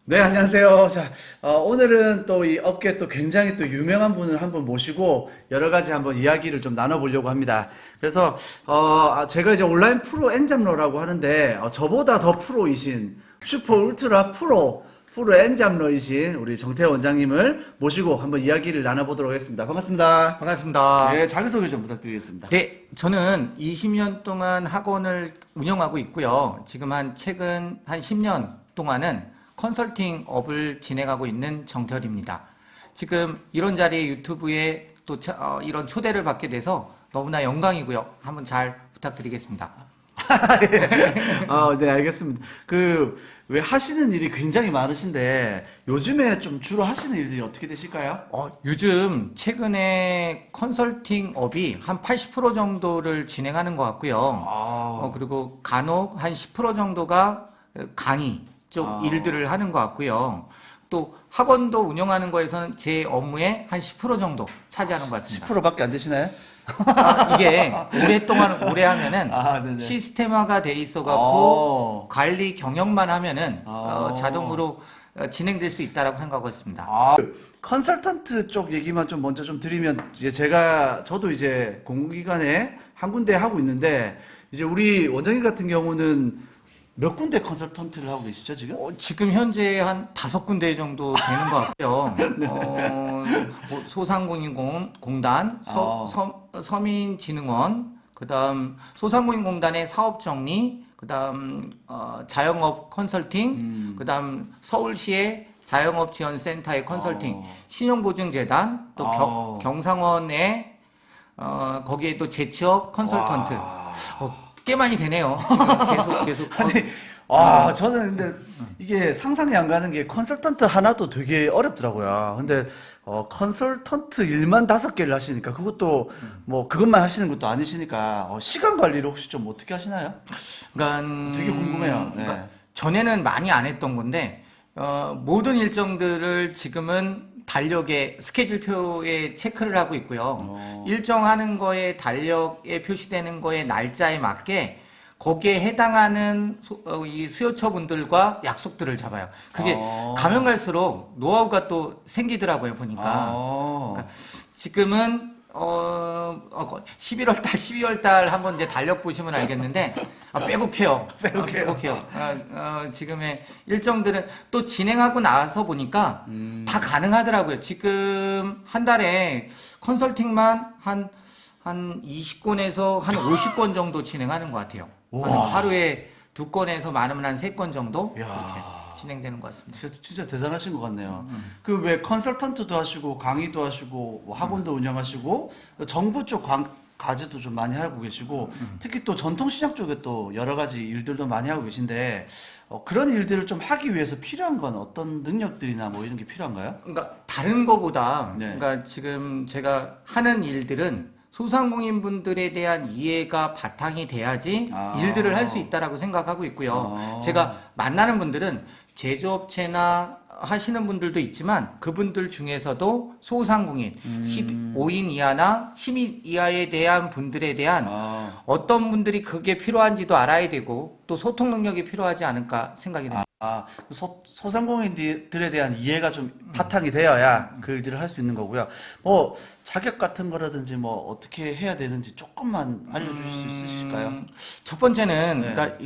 네, 안녕하세요. 자, 오늘은 또 이 업계 또 굉장히 또 유명한 분을 한 분 모시고 여러 가지 한번 이야기를 좀 나눠보려고 합니다. 그래서, 제가 이제 온라인 프로 엔잡러라고 하는데, 저보다 더 프로이신 슈퍼 울트라 프로 엔잡러이신 우리 정태호 원장님을 모시고 한번 이야기를 나눠보도록 하겠습니다. 반갑습니다. 반갑습니다. 네, 자기소개 좀 부탁드리겠습니다. 네, 저는 20년 동안 학원을 운영하고 있고요. 지금 최근 한 10년 동안은 컨설팅 업을 진행하고 있는 정태열입니다. 지금 이런 자리에 유튜브에 또 이런 초대를 받게 돼서 너무나 영광이고요. 한번 잘 부탁드리겠습니다. 네, 알겠습니다. 왜 하시는 일이 굉장히 많으신데, 요즘에 좀 주로 하시는 일들이 어떻게 되실까요? 요즘 최근에 컨설팅 업이 한 80% 정도를 진행하는 것 같고요. 그리고 간혹 한 10% 정도가 강의 쪽 일들을 하는 것 같고요. 또 학원도 운영하는 거에서는 제 업무의 한 10% 정도 차지하는 것 같습니다. 10%밖에 안 되시나요? 이게 오래 하면은 네네. 시스템화가 돼 있어갖고 관리 경영만 하면은 자동으로 진행될 수 있다라고 생각하고 있습니다. 컨설턴트 쪽 얘기만 좀 먼저 좀 드리면, 이제 저도 이제 공공기관에 한 군데 하고 있는데, 이제 우리 원장님 같은 경우는 몇 군데 컨설턴트를 하고 계시죠, 지금? 지금 현재 한 5군데 정도 되는 것 같고요. 뭐 소상공인공단, 서민진흥원, 그다음 소상공인공단의 사업정리, 그다음 자영업 컨설팅, 그다음 서울시의 자영업지원센터의 컨설팅, 신용보증재단, 또 경상원의 거기에 또 재취업 컨설턴트. 꽤 많이 되네요. 지금 계속. 저는 근데 이게 상상이 안 가는 게 컨설턴트 하나도 되게 어렵더라고요. 근데 컨설턴트 일만 5개를 하시니까, 그것도 뭐 그것만 하시는 것도 아니시니까, 시간 관리를 혹시 좀 어떻게 하시나요? 그러니까 되게 궁금해요. 네. 그러니까 전에는 많이 안 했던 건데 모든 일정들을 지금은 달력에 스케줄표에 체크를 하고 있고요. 일정하는 거에 달력에 표시되는 거에 날짜에 맞게 거기에 해당하는 이 수요처 분들과 약속들을 잡아요. 그게 가면 갈수록 노하우가 또 생기더라고요, 보니까. 그러니까 지금은 11월 달, 12월 달 한번 이제 달력 보시면 알겠는데, 빼곡해요. 빼곡해요. 지금의 일정들은 또 진행하고 나서 보니까 다 가능하더라고요. 지금 한 달에 컨설팅만 한 20건에서 한 50건 정도 진행하는 것 같아요. 하루에 2건에서 많으면 한 3건 정도 이렇게 진행되는 것 같습니다. 진짜 대단하신 것 같네요. 그 왜 컨설턴트도 하시고 강의도 하시고 뭐 학원도 운영하시고 정부 쪽 과제도 좀 많이 하고 계시고 특히 또 전통시장 쪽에 또 여러 가지 일들도 많이 하고 계신데, 그런 일들을 좀 하기 위해서 필요한 건 어떤 능력들이나 뭐 이런 게 필요한가요? 그러니까 다른 거보다 네. 그러니까 지금 제가 하는 일들은 소상공인 분들에 대한 이해가 바탕이 돼야지 일들을 할 수 있다라고 생각하고 있고요. 제가 만나는 분들은 제조업체나 하시는 분들도 있지만 그분들 중에서도 소상공인 15인 이하나 10인 이하에 대한 분들에 대한 어떤 분들이 그게 필요한지도 알아야 되고 또 소통 능력이 필요하지 않을까 생각이 듭니다. 소상공인들에 대한 이해가 좀 바탕이 되어야 그 일들을 할 수 있는 거고요. 뭐 자격 같은 거라든지 뭐 어떻게 해야 되는지 조금만 알려주실 수 있으실까요? 첫 번째는 네. 그러니까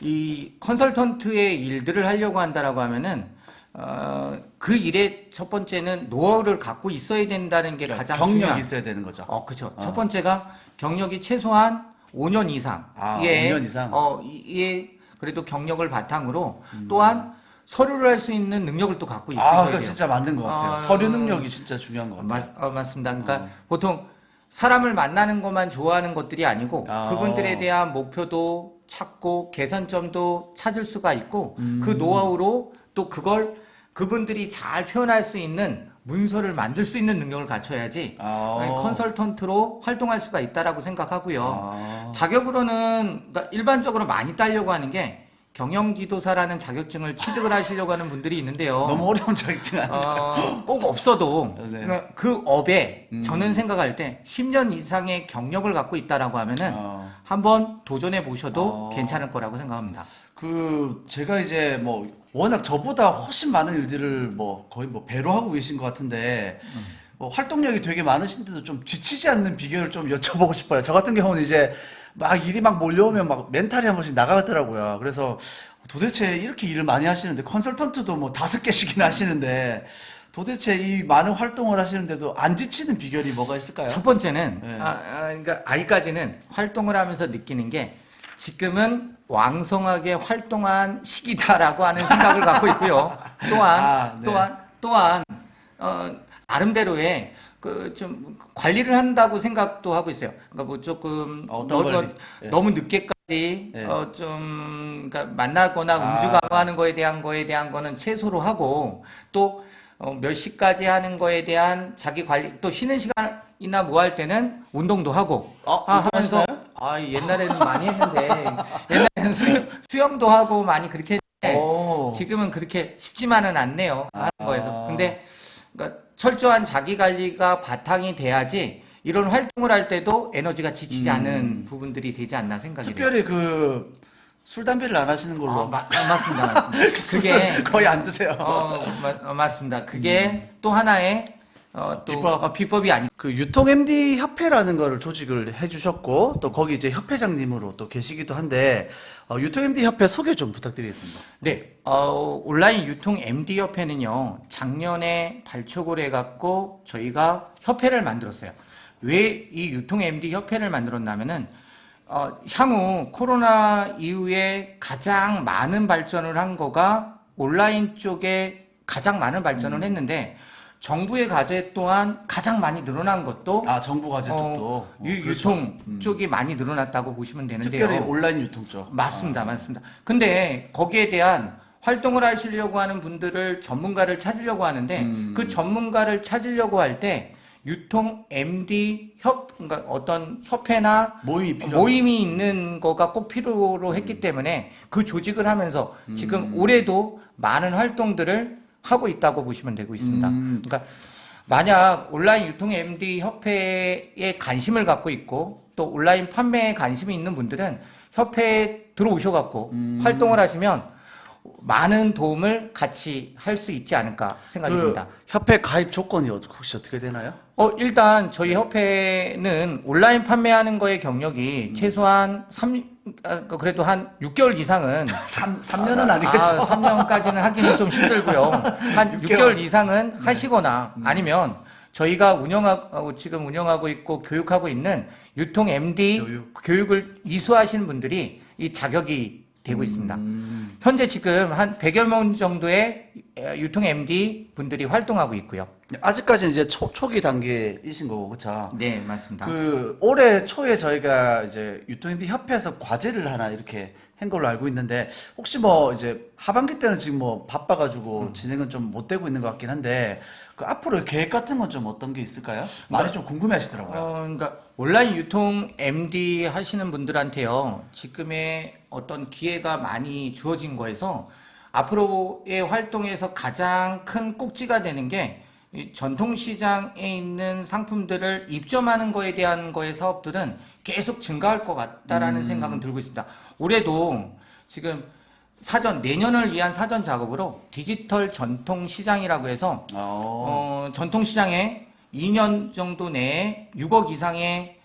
이 컨설턴트의 일들을 하려고 한다라고 하면은 그 일의 첫 번째는 노하우를 갖고 있어야 된다는 게 가장 경력이 중요한. 있어야 되는 거죠. 그렇죠. 첫 번째가 경력이 최소한 5년 이상. 5년 이상? 이게 그래도 경력을 바탕으로 또한 서류를 할 수 있는 능력을 또 갖고 있어야 그거 돼요. 진짜 맞는 것 같아요. 서류 능력이 진짜 중요한 것 같아요. 맞습니다. 그러니까 보통 사람을 만나는 것만 좋아하는 것들이 아니고 그분들에 대한 목표도 찾고 개선점도 찾을 수가 있고 그 노하우로 또 그걸 그분들이 잘 표현할 수 있는 문서를 만들 수 있는 능력을 갖춰야지 컨설턴트로 활동할 수가 있다라고 생각하고요. 자격으로는 그러니까 일반적으로 많이 따려고 하는 게 경영지도사라는 자격증을 취득을 하시려고 하는 분들이 있는데요. 너무 어려운 자격증 아니에요? 꼭 없어도 네. 그 업에 저는 생각할 때 10년 이상의 경력을 갖고 있다라고 하면은 한번 도전해 보셔도 괜찮을 거라고 생각합니다. 제가 이제 뭐 워낙 저보다 훨씬 많은 일들을 뭐 거의 뭐 배로 하고 계신 것 같은데 활동력이 되게 많으신데도 좀 지치지 않는 비결을 좀 여쭤보고 싶어요. 저 같은 경우는 이제 막 일이 막 몰려오면 막 멘탈이 한 번씩 나가더라고요. 그래서 도대체 이렇게 일을 많이 하시는데 컨설턴트도 뭐 5개씩이나 하시는데 도대체 이 많은 활동을 하시는데도 안 지치는 비결이 뭐가 있을까요? 첫 번째는 네. 그러니까 아직까지는 활동을 하면서 느끼는 게 지금은 왕성하게 활동한 시기다라고 하는 생각을 갖고 있고요. 또한 네. 또한 나름대로의 좀 관리를 한다고 생각도 하고 있어요. 그러니까 뭐 조금 어떤 관리? 예. 너무 늦게까지 예. 좀 그러니까 만나거나 음주 강요하는 거에 대한 거는 최소로 하고 또 몇 시까지 하는 거에 대한 자기 관리 또 쉬는 시간이나 뭐 할 때는 운동도 하고 하면서 옛날에는 많이 했는데 옛날에는 수영도 하고 많이 그렇게 했는데 오. 지금은 그렇게 쉽지만은 않네요. 하는 거에서. 근데 그러니까 철저한 자기 관리가 바탕이 돼야지 이런 활동을 할 때도 에너지가 지치지 않은 부분들이 되지 않나 생각이 돼요. 특별히 술, 담배를 안 하시는 걸로. 맞습니다. 그게 거의 안 드세요. 맞습니다. 그게 또 하나의 비법이 아니. 유통 MD 협회라는 거를 조직을 해주셨고 또 거기 이제 협회장님으로 또 계시기도 한데 유통 MD 협회 소개 좀 부탁드리겠습니다. 네, 온라인 유통 MD 협회는요 작년에 발족을 해갖고 저희가 협회를 만들었어요. 왜 이 유통 MD 협회를 만들었냐면은 향후 코로나 이후에 가장 많은 발전을 한 거가 온라인 쪽에 가장 많은 발전을 했는데 정부의 과제 또한 가장 많이 늘어난 것도 정부 과제 쪽도 유통 쪽이 많이 늘어났다고 보시면 되는데요. 특별히 온라인 유통 쪽. 맞습니다. 근데 거기에 대한 활동을 하시려고 하는 분들을 전문가를 찾으려고 하는데 그 전문가를 찾으려고 할 때 유통 MD 그러니까 어떤 협회나 모임이 있는 거가 꼭 필요로 했기 때문에 그 조직을 하면서 지금 올해도 많은 활동들을 하고 있다고 보시면 되고 있습니다. 그러니까 만약 온라인 유통 MD 협회에 관심을 갖고 있고 또 온라인 판매에 관심이 있는 분들은 협회에 들어오셔갖고 활동을 하시면 많은 도움을 같이 할 수 있지 않을까 생각이 듭니다. 협회 가입 조건이 혹시 어떻게 되나요? 일단 저희 협회는 온라인 판매하는 거의 경력이 최소한 그래도 한 6개월 이상은 3년은 아니겠죠. 3년까지는 하기는 좀 힘들고요. 한 6개월 이상은 하시거나 아니면 저희가 지금 운영하고 있고 교육하고 있는 유통 MD 교육을 이수하신 분들이 이 자격이 되고 있습니다. 현재 지금 한 100여 명 정도의 유통 MD 분들이 활동하고 있고요. 아직까지는 이제 초기 단계이신 거고, 그렇죠? 네, 맞습니다. 올해 초에 저희가 이제 유통 MD 협회에서 과제를 하나 이렇게 한 걸로 알고 있는데 혹시 뭐 이제 하반기 때는 지금 뭐 바빠가지고 진행은 좀 못 되고 있는 것 같긴 한데 앞으로 계획 같은 건 좀 어떤 게 있을까요? 많이 좀 궁금해하시더라고요. 그러니까 온라인 유통 MD 하시는 분들한테요 지금의 어떤 기회가 많이 주어진 거에서 앞으로의 활동에서 가장 큰 꼭지가 되는 게 이 전통시장에 있는 상품들을 입점하는 거에 대한 거의 사업들은 계속 증가할 것 같다라는 생각은 들고 있습니다. 올해도 지금 내년을 위한 사전 작업으로 디지털 전통시장이라고 해서 전통시장에 2년 정도 내에 6억 이상의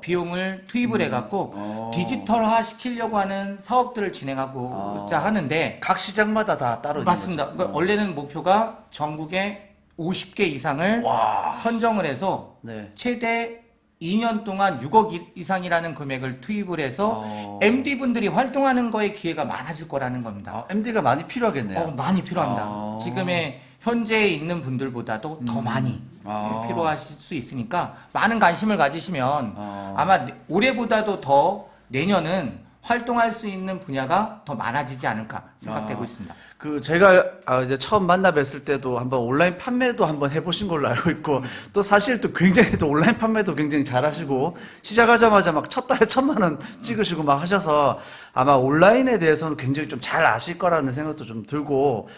비용을 투입을 해갖고 디지털화 시키려고 하는 사업들을 진행하고자 하는데 각 시장마다 다 따로 맞습니다. 있는 거죠? 원래는 목표가 전국에 50개 이상을 선정을 해서 네. 최대 2년 동안 6억 이상이라는 금액을 투입을 해서 MD분들이 활동하는 거에 기회가 많아질 거라는 겁니다. MD가 많이 필요하겠네요. 많이 필요합니다. 지금의 현재에 있는 분들보다도 더 많이 필요하실 수 있으니까 많은 관심을 가지시면 아마 올해보다도 더 내년은 활동할 수 있는 분야가 더 많아지지 않을까 생각되고 있습니다. 제가 이제 처음 만나 뵀을 때도 한번 온라인 판매도 한번 해보신 걸로 알고 있고 또 사실 또 굉장히 또 온라인 판매도 굉장히 잘하시고 시작하자마자 막 첫 달에 1,000만 원 찍으시고 막 하셔서 아마 온라인에 대해서는 굉장히 좀 잘 아실 거라는 생각도 좀 들고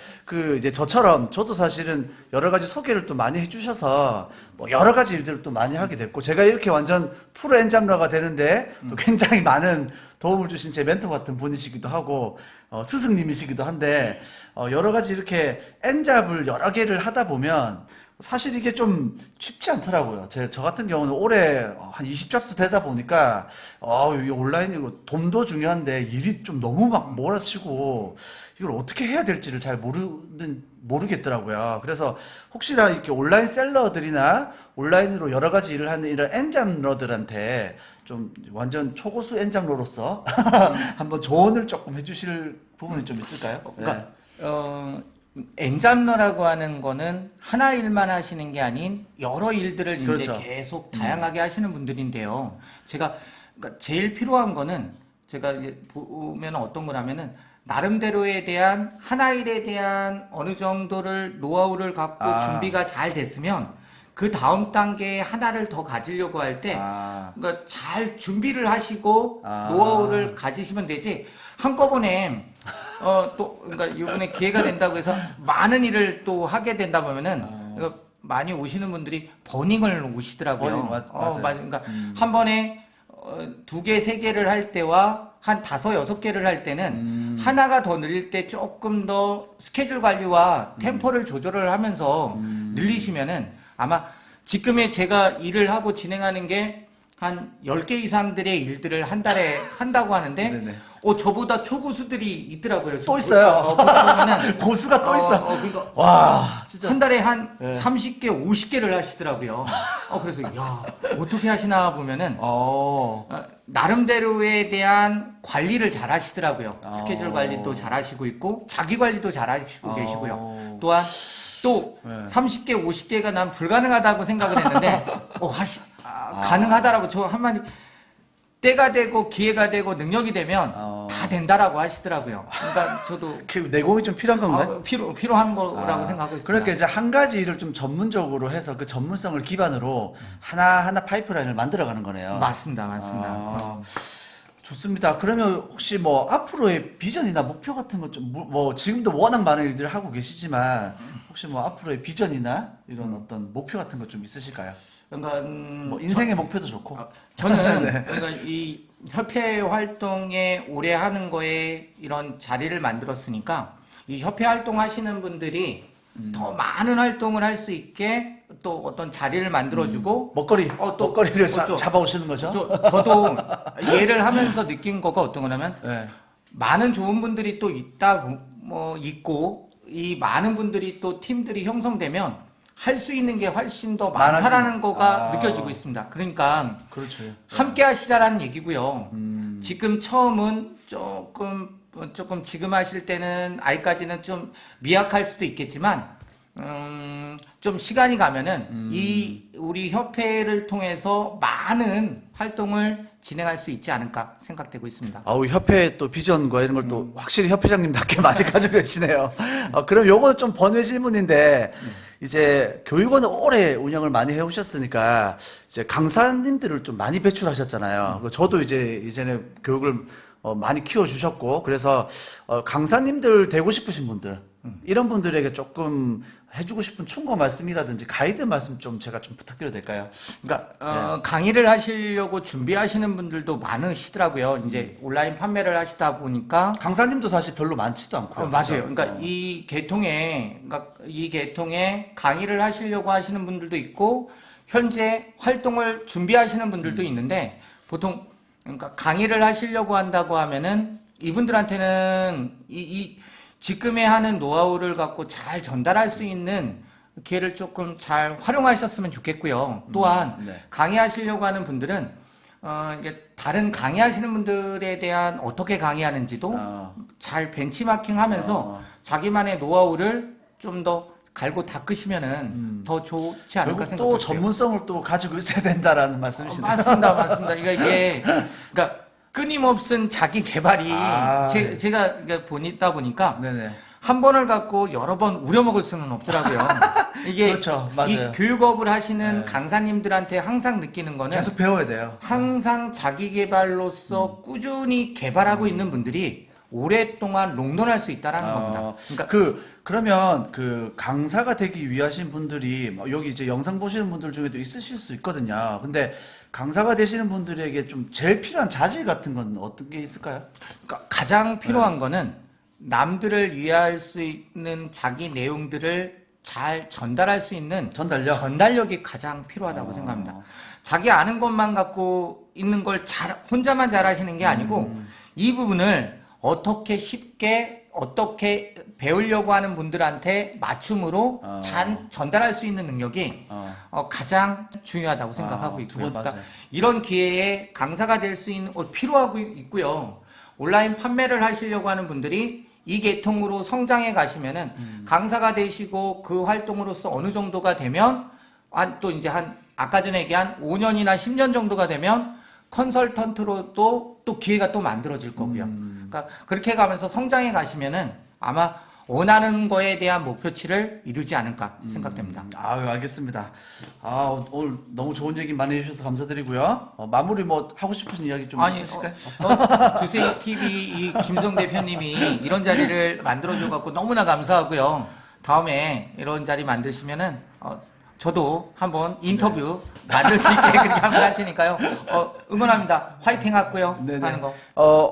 이제 저도 사실은 여러 가지 소개를 또 많이 해주셔서 뭐 여러 가지 일들을 또 많이 하게 됐고 제가 이렇게 완전 프로 엔잡러가 되는데 또 굉장히 많은 도움을 주신 제 멘토 같은 분이시기도 하고 스승님이시기도 한데 여러 가지 이렇게 N잡을 여러 개를 하다 보면 사실 이게 좀 쉽지 않더라고요. 저 같은 경우는 올해 한 20잡수 되다 보니까 이 온라인이고 돈도 중요한데 일이 좀 너무 막 몰아치고 이걸 어떻게 해야 될지를 잘 모르겠더라고요. 그래서 혹시나 이렇게 온라인 셀러들이나 온라인으로 여러 가지 일을 하는 이런 N잡러들한테 좀 완전 초고수 N잡러로서 한번 조언을 조금 해주실 부분이 좀 있을까요? 그러니까 엔잡러라고 하는 거는 하나 일만 하시는 게 아닌 여러 일들을 그렇죠. 이제 계속 다양하게 하시는 분들인데요. 제가 그러니까 제일 필요한 거는 제가 이제 보면 어떤 거냐면은 나름대로에 대한 하나 일에 대한 어느 정도를 노하우를 갖고 준비가 잘 됐으면 그 다음 단계에 하나를 더 가지려고 할 때 그러니까 잘 준비를 하시고 노하우를 가지시면 되지 한꺼번에 또 그러니까 이번에 기회가 된다고 해서 많은 일을 또 하게 된다 보면은 이거 많이 오시는 분들이 버닝을 오시더라고요. 맞아요. 맞아요. 그러니까 한 번에 2개, 3개를 할 때와 한 5, 6개를 할 때는 하나가 더 늘릴 때 조금 더 스케줄 관리와 템포를 조절을 하면서 늘리시면은 아마 지금의 제가 일을 하고 진행하는 게 한 10개 이상들의 일들을 한 달에 한다고 하는데 네네. 저보다 초고수들이 있더라고요. 또 있어요. 보다 보면은 고수가 또 있어. 그러니까 와, 진짜. 한 달에 한 30개, 50개를 하시더라고요. 그래서 야 어떻게 하시나 보면은 나름대로에 대한 관리를 잘 하시더라고요. 스케줄 관리도 잘 하시고 있고 자기 관리도 잘 하시고 계시고요. 또한 또 30개, 50개가 난 불가능하다고 생각을 했는데 가능하다라고 저 한마디 때가 되고 기회가 되고 능력이 되면 다 된다라고 하시더라고요. 그러니까 저도 그 내공이 좀 필요한 건가요? 필요한 거라고 생각하고 있습니다. 그러니까 이제 한 가지 일을 좀 전문적으로 해서 그 전문성을 기반으로 하나하나 파이프라인을 만들어가는 거네요. 맞습니다. 좋습니다. 그러면 혹시 뭐 앞으로의 비전이나 목표 같은 것 좀 뭐 지금도 워낙 많은 일들을 하고 계시지만 혹시 뭐 앞으로의 비전이나 이런 어떤 목표 같은 것 좀 있으실까요? 그러니까 뭐 인생의 목표도 좋고. 저는 네. 그러니까 이 협회 활동에 오래 하는 거에 이런 자리를 만들었으니까 이 협회 활동하시는 분들이 더 많은 활동을 할 수 있게 또 어떤 자리를 만들어주고 먹거리, 또 먹거리를 저- 잡아오시는 거죠? 저도 얘를 하면서 느낀 거가 어떤 거냐면 네. 많은 좋은 분들이 또 있고 이 많은 분들이 또 팀들이 형성되면 할 수 있는 게 훨씬 더 많다라는 거가 느껴지고 있습니다. 그러니까 그렇죠. 함께 하시자라는 얘기고요. 지금 처음은 조금 지금 하실 때는 아직까지는 좀 미약할 수도 있겠지만 좀 시간이 가면은 이 우리 협회를 통해서 많은 활동을 진행할 수 있지 않을까 생각되고 있습니다. 협회의 또 비전과 이런 걸 또 확실히 협회장님답게 많이 가지고 계시네요. 그럼 요거는 좀 번외 질문인데, 이제 교육원을 오래 운영을 많이 해오셨으니까, 이제 강사님들을 좀 많이 배출하셨잖아요. 저도 이제 이전에 교육을 많이 키워주셨고, 그래서 강사님들 되고 싶으신 분들, 이런 분들에게 조금 해주고 싶은 충고 말씀이라든지 가이드 말씀 좀 제가 좀 부탁드려도 될까요? 그러니까 강의를 하시려고 준비하시는 분들도 많으시더라고요. 이제 온라인 판매를 하시다 보니까 강사님도 사실 별로 많지도 않고요. 맞아요. 그렇죠? 그러니까 이 계통에 강의를 하시려고 하시는 분들도 있고 현재 활동을 준비하시는 분들도 있는데 보통 그러니까 강의를 하시려고 한다고 하면은 이분들한테는 이 지금의 하는 노하우를 갖고 잘 전달할 수 있는 기회를 조금 잘 활용하셨으면 좋겠고요. 또한 네. 강의하시려고 하는 분들은 이게 다른 강의하시는 분들에 대한 어떻게 강의하는지도 잘 벤치마킹하면서 자기만의 노하우를 좀 더 갈고 닦으시면은 더 좋지 않을까 결국 생각해요. 또 전문성을 또 가지고 있어야 된다라는 말씀이시네요. 맞습니다. 이게 그러니까 끊임없은 자기 개발이 제가 이게 보니다 보니까 네네. 한 번을 갖고 여러 번 우려먹을 수는 없더라고요. 이게 그렇죠. 맞아요. 이 교육업을 하시는 강사님들한테 항상 느끼는 거는 계속 배워야 돼요. 항상 자기 개발로서 꾸준히 개발하고 있는 분들이 오랫동안 롱런할 수 있다라는 겁니다. 그러니까 그러면 그 강사가 되기 위하신 분들이 뭐 여기 이제 영상 보시는 분들 중에도 있으실 수 있거든요. 근데 강사가 되시는 분들에게 좀 제일 필요한 자질 같은 건 어떤 게 있을까요? 그러니까 가장 필요한 거는 남들을 이해할 수 있는 자기 내용들을 잘 전달할 수 있는 전달력이 가장 필요하다고 생각합니다. 자기 아는 것만 갖고 있는 걸 혼자만 잘하시는 게 아니고 이 부분을 어떻게 쉽게 어떻게 배우려고 하는 분들한테 맞춤으로 잘 전달할 수 있는 능력이 가장 중요하다고 생각하고 있고요. 그러니까 이런 기회에 강사가 될 수 있는 필요하고 있고요. 온라인 판매를 하시려고 하는 분들이 이 계통으로 성장해 가시면은 강사가 되시고 그 활동으로서 어느 정도가 되면 또 이제 아까 전에 얘기한 5년이나 10년 정도가 되면 컨설턴트로도 또 기회가 또 만들어질 거고요. 그러니까 그렇게 가면서 성장해 가시면은 아마 원하는 거에 대한 목표치를 이루지 않을까 생각됩니다. 알겠습니다. 오늘 너무 좋은 얘기 많이 해주셔서 감사드리고요. 마무리 뭐 하고 싶으신 이야기 좀 있으실까요? 주세이 TV 이 김성 대표님이 이런 자리를 만들어줘 갖고 너무나 감사하고요. 다음에 이런 자리 만드시면은 저도 한번 인터뷰 만들 수 있게 그렇게 한번 할 테니까요. 응원합니다. 화이팅 하고요. 하는 거.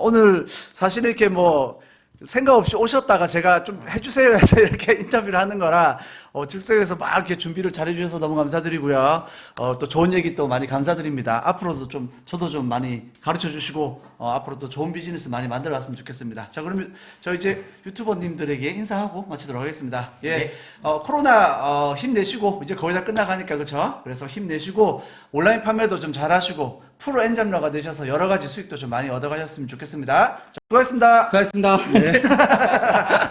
오늘 사실 이렇게 뭐 생각 없이 오셨다가 제가 좀 해주세요 해서 이렇게 인터뷰를 하는 거라 즉석에서 막 이렇게 준비를 잘해주셔서 너무 감사드리고요. 또 좋은 얘기 또 많이 감사드립니다. 앞으로도 좀 저도 좀 많이 가르쳐 주시고 앞으로 또 좋은 비즈니스 많이 만들어 갔으면 좋겠습니다. 자, 그러면 저 이제 유튜버님들에게 인사하고 마치도록 하겠습니다. 예, 네. 코로나 힘내시고 이제 거의 다 끝나가니까 그렇죠. 그래서 힘내시고 온라인 판매도 좀 잘하시고 프로 엔잡러가 되셔서 여러 가지 수익도 좀 많이 얻어가셨으면 좋겠습니다. 자, 수고하셨습니다. 수고하셨습니다.